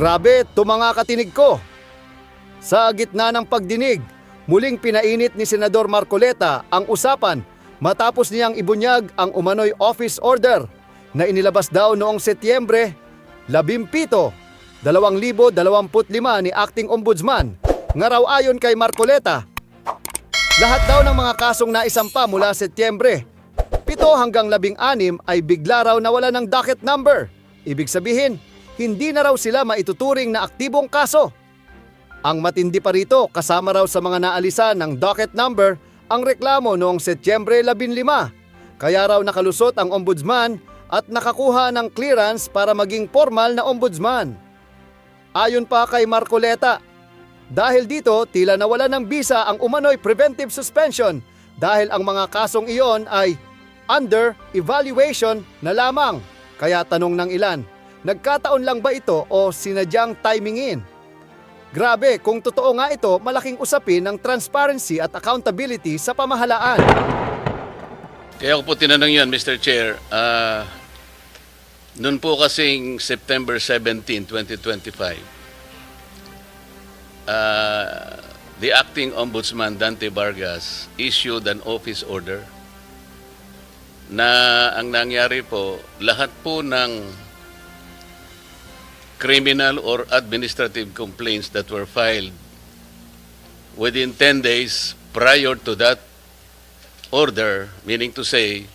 Grabe, mga katinig ko. Sa gitna ng pagdinig, muling pinainit ni Senador Marcoleta ang usapan matapos niyang ibunyag ang umano'y office order na inilabas daw noong Setyembre 17, 2025 ni Acting Ombudsman. Nga raw ayon kay Marcoleta, lahat daw ng mga kasong naisampa mula Setyembre 7 hanggang 16 ay bigla raw nawala ng docket number. Ibig sabihin, hindi na raw sila maituturing na aktibong kaso. Ang matindi pa rito, kasama raw sa mga naalisan ng docket number ang reklamo noong Setyembre 15. Kaya raw nakalusot ang ombudsman at nakakuha ng clearance para maging formal na ombudsman. Ayon pa kay Marcoleta, dahil dito tila nawala ng bisa ang umano'y preventive suspension dahil ang mga kasong iyon ay under evaluation na lamang. Kaya tanong ng ilan, nagkataon lang ba ito o sinadyang timingin? Grabe, kung totoo nga ito, malaking usapin ng transparency at accountability sa pamahalaan. Kaya ko po tinanong yun, Mr. Chair. Noon po kasing September 17, 2025, the Acting Ombudsman Dante Vargas issued an office order na ang nangyari po, lahat po ng criminal or administrative complaints that were filed within 10 days prior to that order, meaning to say,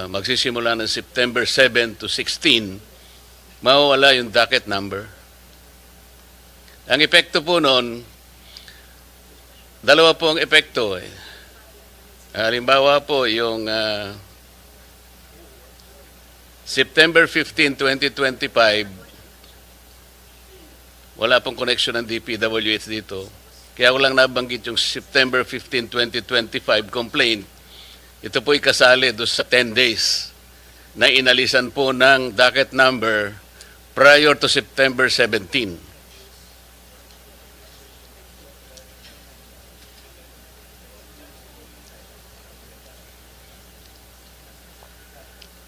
magsisimula ng September 7 to 16, mawawala yung docket number. Ang epekto po noon, dalawa po ang epekto. Halimbawa po, yung September 15, 2025, wala pong connection ng DPWH dito. Kaya ko lang nabanggit yung September 15, 2025 complaint. Ito po'y kasali doon sa 10 days na inalisan po ng docket number prior to September 17.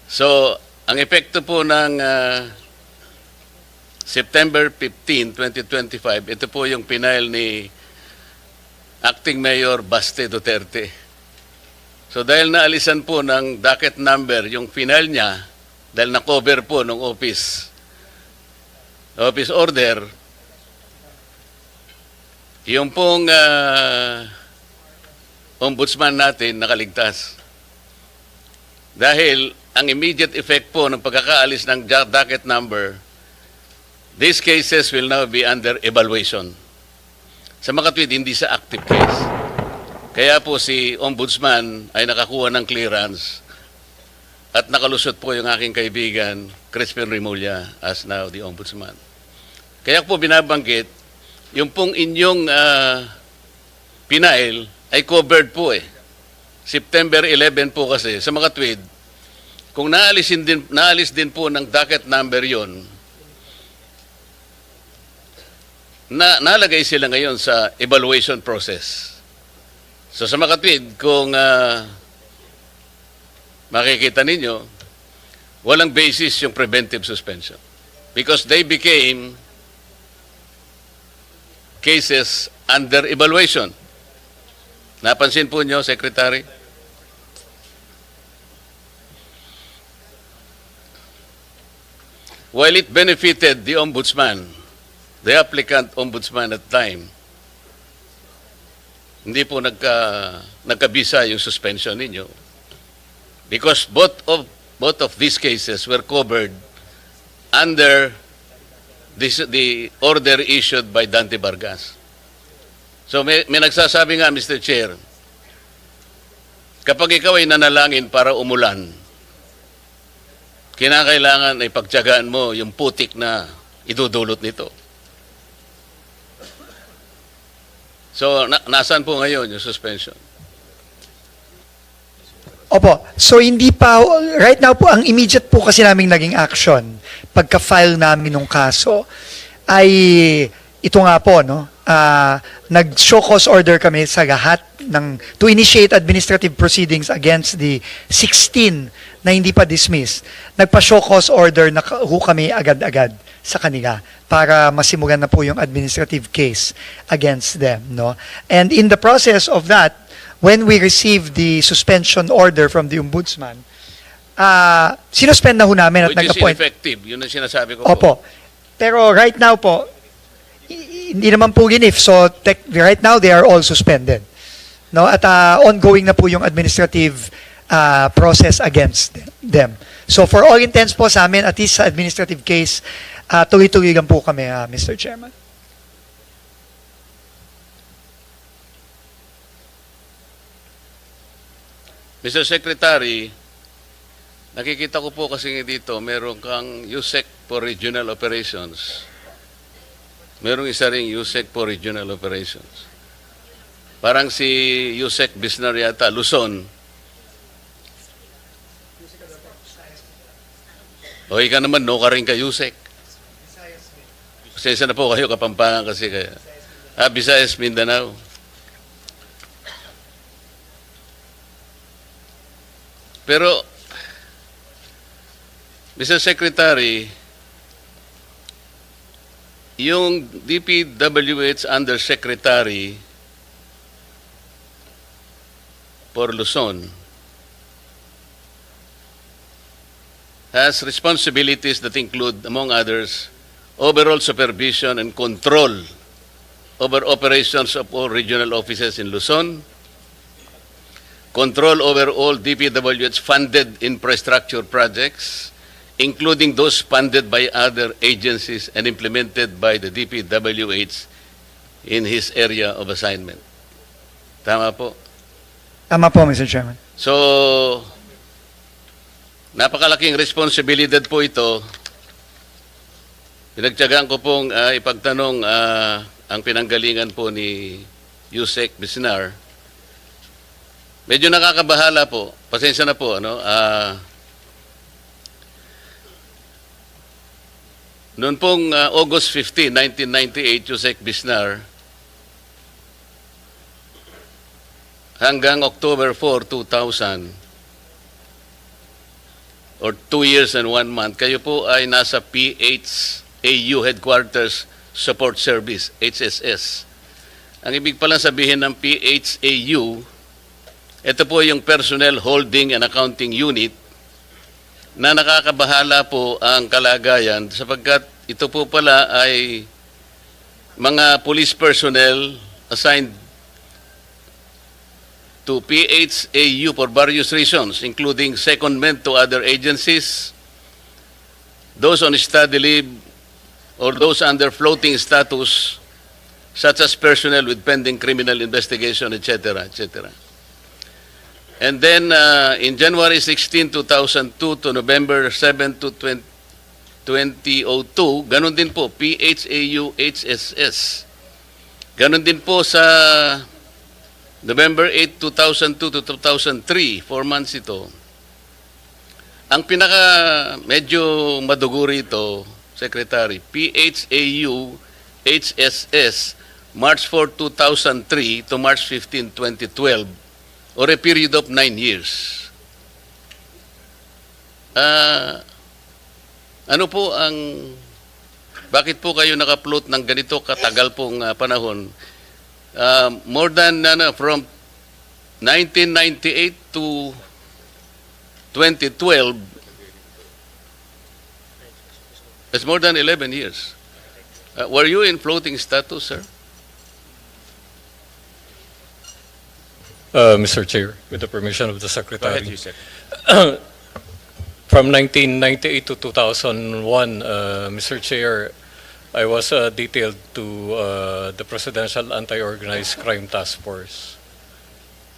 So, ang epekto po ng September 15, 2025, ito po yung pinail ni Acting Mayor Baste Duterte. So dahil naalisan po ng docket number yung final niya, dahil na-cover po ng office order, yung pong ombudsman natin nakaligtas. Dahil ang immediate effect po ng pagkakaalis ng docket number, these cases will now be under evaluation. Sa makatwid, hindi sa active case. Kaya po si Ombudsman ay nakakuha ng clearance at nakalusot po yung aking kaibigan, Ombudsman Remulla, as now the Ombudsman. Kaya po binabanggit, yung pong inyong pinail ay covered po eh. September 11 po kasi, sa makatwid, kung naalis din po ng docket number yon, nalagay sila ngayon sa evaluation process. So sa makatwid, kung makikita ninyo, walang basis yung preventive suspension. Because they became cases under evaluation. Napansin po nyo, Secretary? While it benefited the Ombudsman, the applicant Ombudsman at the time, hindi po nagkabisa yung suspension ninyo. Because both of these cases were covered under the order issued by Dante Vargas. So may nagsasabi nga, Mr. Chair, kapag ikaw ay nanalangin para umulan, kinakailangan ay pagtiyagaan mo yung putik na idudulot nito. So, nasaan po ngayon yung suspension? Opo. So, hindi pa, right now po, ang immediate po kasi naming naging action, pagka-file namin ng kaso, ay ito nga po, no? Nag-show cause order kami sa lahat to initiate administrative proceedings against the 16 na hindi pa dismissed. Nagpa-show cause order na kami agad-agad sa kanila para masimulan na po yung administrative case against them, no? And in the process of that, when we received the suspension order from the Ombudsman, sinuspend na ho namin at Which is nag-appoint. ineffective. Yun ang sinasabi ko po. Opo. Pero right now po, hindi naman po ginif. So right now, they are all suspended. No? At ongoing na po yung administrative process against them. So for all intents po sa amin, at least sa administrative case, tuloy-tuloy lang po kami, Mr. Chairman. Mr. Secretary, nakikita ko po kasi dito, meron kang USEC for Regional Operations. Merong isa ring USEC for Regional Operations. Parang si USEC Bisnar yata, Luzon. O ika naman, no ka rin ka USEC. Pasensya na po kayo, Kapampangan kasi kaya. Visayas, Mindanao. Pero, Mr. Secretary, yung DPWH Undersecretary for Luzon has responsibilities that include, among others, overall supervision and control over operations of all regional offices in Luzon, control over all DPWH-funded infrastructure projects, including those funded by other agencies and implemented by the DPWH in his area of assignment. Tama po? Tama po, Mr. Chairman. So, napakalaking responsibilidad po ito. Pinagtiyagaan ko pong ipagtanong ang pinanggalingan po ni Yusek Bisnar. Medyo nakakabahala po. Pasensya na po. Noon pong August 15, 1998, Yusek Bisnar, hanggang October 4, 2000, or 2 years and 1 month, kayo po ay nasa PHAU Headquarters Support Service, HSS. Ang ibig pala sabihin ng PHAU, ito po yung Personnel Holding and Accounting Unit na nakakabahala po ang kalagayan sapagkat ito po pala ay mga police personnel assigned to PHAU for various reasons, including secondment to other agencies, those on study leave, or those under floating status, such as personnel with pending criminal investigation, etc., etc. And then, in January 16, 2002 to November 7, 2002, ganun din po, PHAU, HSS. Ganun din po sa November 8, 2002 to 2003, 4 months ito. Ang pinaka medyo maduguri ito, Secretary, PHAU, HSS, March 4, 2003 to March 15, 2012, or a period of 9 years. Ano po ang, bakit po kayo naka-float ng ganito katagal pong panahon? More than from 1998 to 2012, it's more than 11 years. Were you in floating status, sir? Mr. Chair, with the permission of the Secretary. Go ahead, Yusek. From 1998 to 2001, Mr. Chair, I was detailed to the Presidential Anti-Organized Crime Task Force.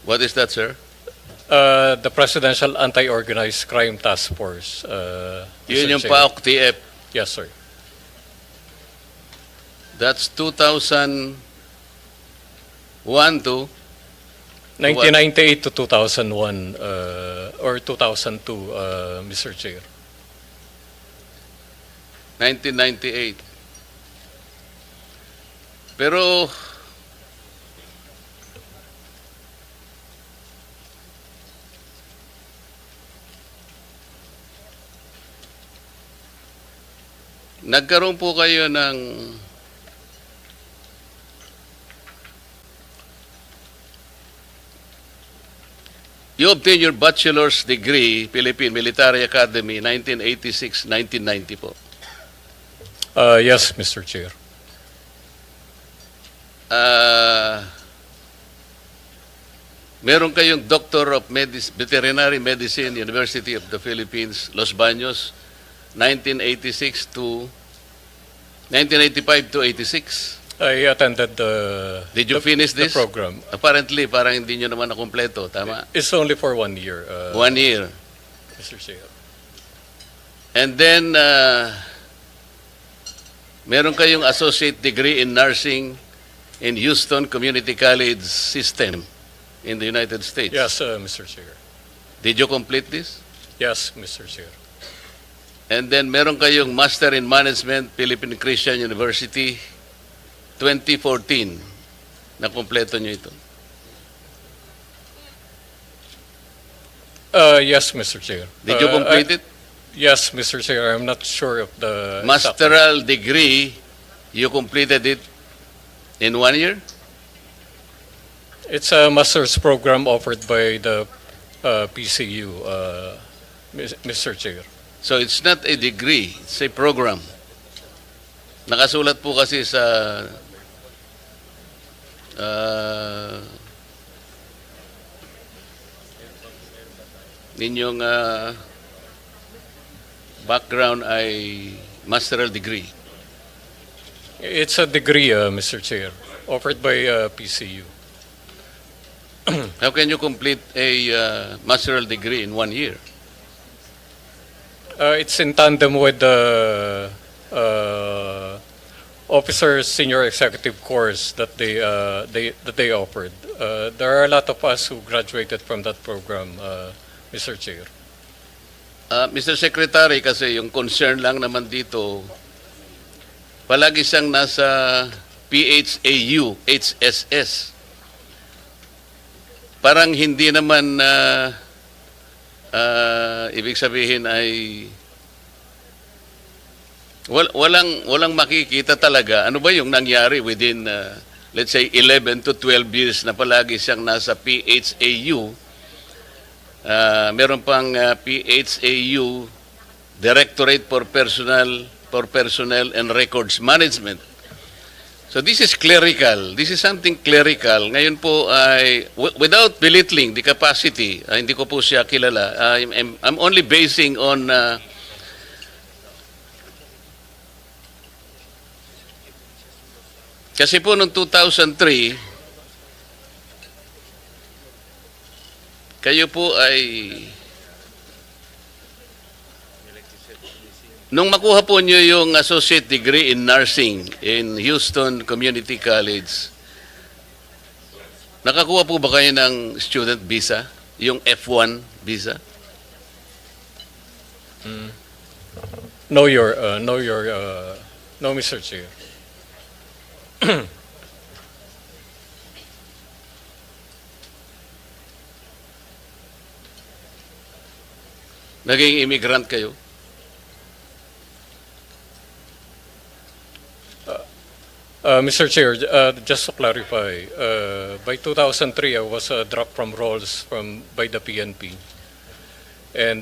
What is that, sir? The Presidential Anti-Organized Crime Task Force. Yun Mr. yung Chair. PAOK-TF. Yes, sir. That's 2001 to 1998 to 2001 or 2002, Mr. Chair. 1998. Pero nagkaroon po kayo ng you obtained your bachelor's degree, Philippine Military Academy, 1986-1990 po. Yes, Mr. Chair. Meron kayong Doctor of Veterinary Medicine, University of the Philippines, Los Baños, 1985 to 86. I attended the Did you finish the this? program. Apparently, parang hindi nyo naman nakumpleto. Tama? It's only for 1 year, 1 year. Mr. Chair. And then, meron kayong associate degree in nursing in Houston Community College System in the United States. Yes, Mr. Chair. Did you complete this? Yes, Mr. Chair. And then, meron kayong Master in Management, Philippine Christian University, 2014. Nakumpleto nyo ito. Yes, Mr. Chair. Did you complete it? Yes, Mr. Chair. I'm not sure of the exact- Masteral degree, you completed it in 1 year? It's a master's program offered by the PCU, Mr. Chair. So it's not a degree, it's a program. Nakasulat po kasi sa ninyong background ay masteral degree. It's a degree, Mr. Chair, offered by PCU. How can you complete a masteral degree in 1 year? It's in tandem with the officer senior executive course that they offered. There are a lot of us who graduated from that program, Mr. Chair. Mr. Secretary, kasi yung concern lang naman dito, palagi siyang nasa PHAU, HSS. Parang hindi naman ibig sabihin ay walang makikita talaga. Ano ba yung nangyari within let's say 11 to 12 years na palagi siyang nasa PHAU? Meron pang PHAU Directorate for Personnel and Records Management. So this is clerical. This is something clerical. Ngayon po ay without belittling the capacity, hindi ko po siya kilala. I'm only basing on kasi po noong 2003 kayo po ay nung makuha po niyo yung associate degree in nursing in Houston Community College, nakakuha po ba kayo ng student visa? Yung F1 visa? No, Mr. Chair. Naging immigrant kayo? Mr. Chair, just to clarify, by 2003, I was dropped from roles by the PNP. And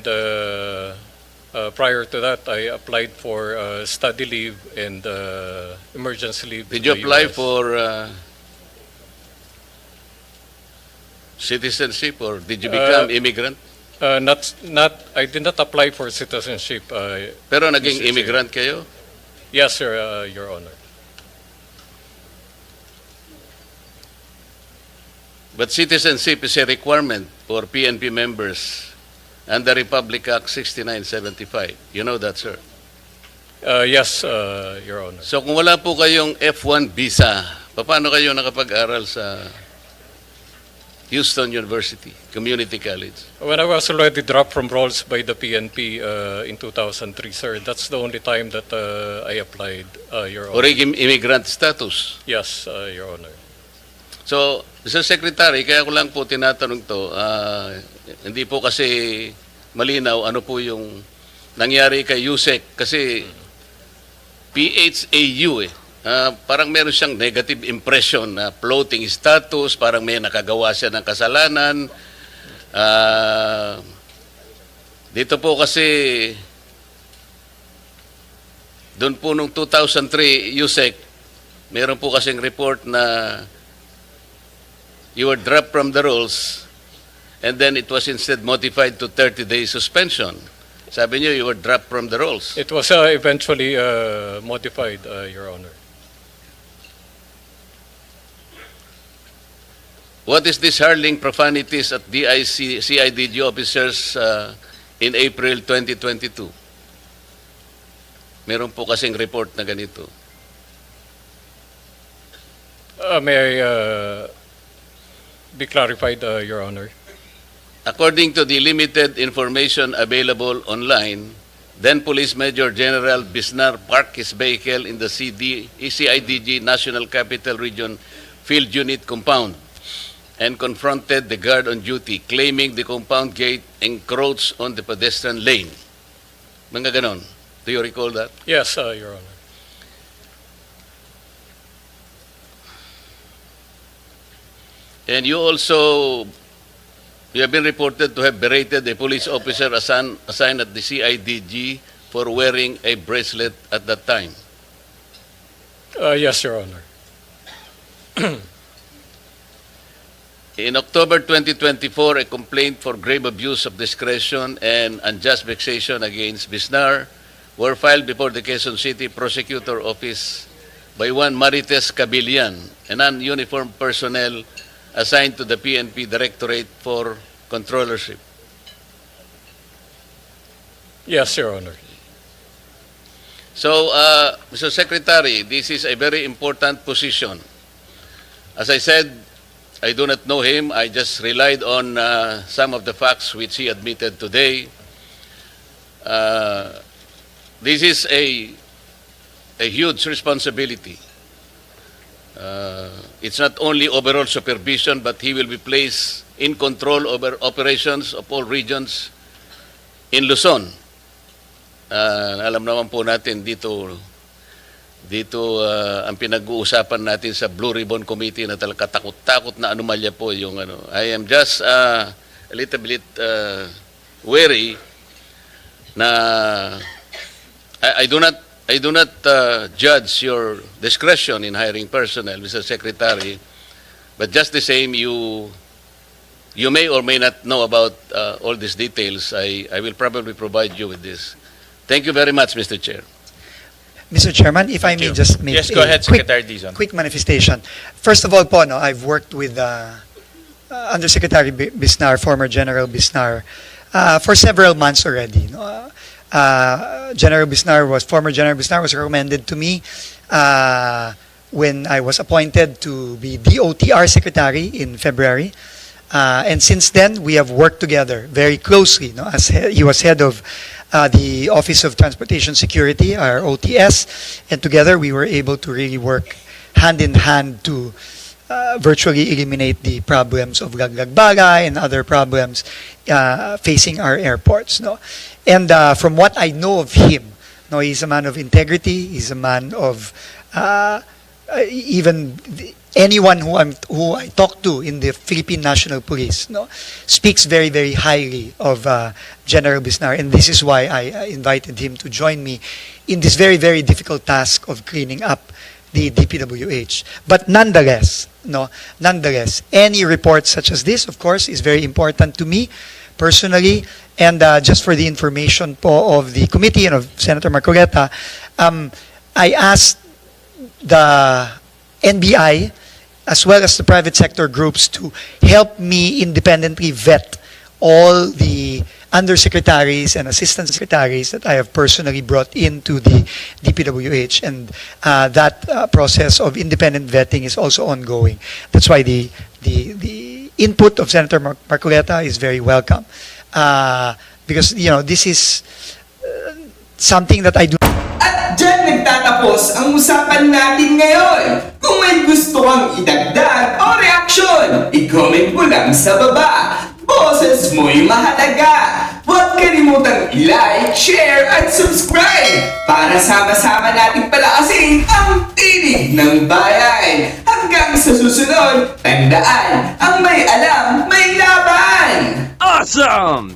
prior to that, I applied for study leave and emergency leave. Did to you the apply US. for citizenship or did you become immigrant? I did not apply for citizenship. Pero naging Mr. Chair. immigrant kayo? Yes, sir, Your Honor. But citizenship is a requirement for PNP members under Republic Act 6975. You know that, sir. Yes, Your Honor. So kung wala po kayong F1 visa, paano kayo nakapag-aral sa Houston University Community College? When I was already dropped from roles by the PNP in 2003, sir, that's the only time that I applied, Your Honor. Or immigrant status? Yes, Your Honor. So, Mr. Secretary, kaya ko lang po tinatanong to, hindi po kasi malinaw ano po yung nangyari kay Yusek kasi PHAU eh. Parang meron siyang negative impression na floating status, parang may nakagawa siya ng kasalanan. Dito po kasi, doon po nung 2003, USEC, meron po kasing report na you were dropped from the rolls and then it was instead modified to 30-day suspension. Sabi niyo, you were dropped from the rolls. It was eventually modified, Your Honor. What is this hurling profanities at CIDG officers in April 2022? Meron po kasing report na ganito. May I be clarified, Your Honor? According to the limited information available online, then Police Major General Bisnar parked his vehicle in the CIDG National Capital Region Field Unit compound and confronted the guard on duty, claiming the compound gate encroached on the pedestrian lane. Mga ganon. Do you recall that? Yes, Your Honor. And you have been reported to have berated a police officer assigned at the CIDG for wearing a bracelet at that time. Yes, Your Honor. In October 2024, a complaint for grave abuse of discretion and unjust vexation against Bisnar were filed before the Quezon City Prosecutor Office by one Marites Cabilian, a non-uniformed personnel assigned to the PNP Directorate for Controllership. Yes, Your Honor. So, Mr. Secretary, this is a very important position. As I said, I do not know him. I just relied on some of the facts which he admitted today. This is a huge responsibility. It's not only overall supervision, but he will be placed in control over operations of all regions in Luzon. Alam naman po natin dito ang pinag-uusapan natin sa Blue Ribbon Committee na talaga takot-takot na anomalya po yung ano. I am just a little bit wary na I do not judge your discretion in hiring personnel, Mr. Secretary, but just the same, you may or may not know about all these details. I will probably provide you with this. Thank you very much, Mr. Chair. Mr. Chairman, if I may just make Yes, go ahead, quick, Secretary Dizon. quick manifestation. First of all po, no, I've worked with Undersecretary Bisnar, former General Bisnar, for several months already. No? Former General Bisnar was recommended to me when I was appointed to be DOTR Secretary in February. And since then, we have worked together very closely. No? As he was head of the Office of Transportation Security, our OTS, and together we were able to really work hand in hand to virtually eliminate the problems of laglagbala and other problems facing our airports. No? And from what I know of him, no, he's a man of integrity. He's a man of even anyone who I talk to in the Philippine National Police, no, speaks very, very highly of General Bisnar, and this is why I invited him to join me in this very, very difficult task of cleaning up the DPWH. But nonetheless, any report such as this, of course, is very important to me personally. And just for the information po of the committee and of Senator Marcoleta, I asked the NBI as well as the private sector groups to help me independently vet all the undersecretaries and assistant secretaries that I have personally brought into the DPWH, and that process of independent vetting is also ongoing. That's why the input of Senator Marcoleta is very welcome, because this is something that I do. At dyan nagtatapos ang usapan natin ngayon. Kung may gusto kang idagdag o reaksyon, i-comment mo lang sa baba. Boses mo'y mahalaga. huwag kalimutang i-like, share, at subscribe para sama-sama nating palakasin ang Tinig ng Bayan. Hanggang sa susunod, tandaan, ang may alam, may laban! Awesome!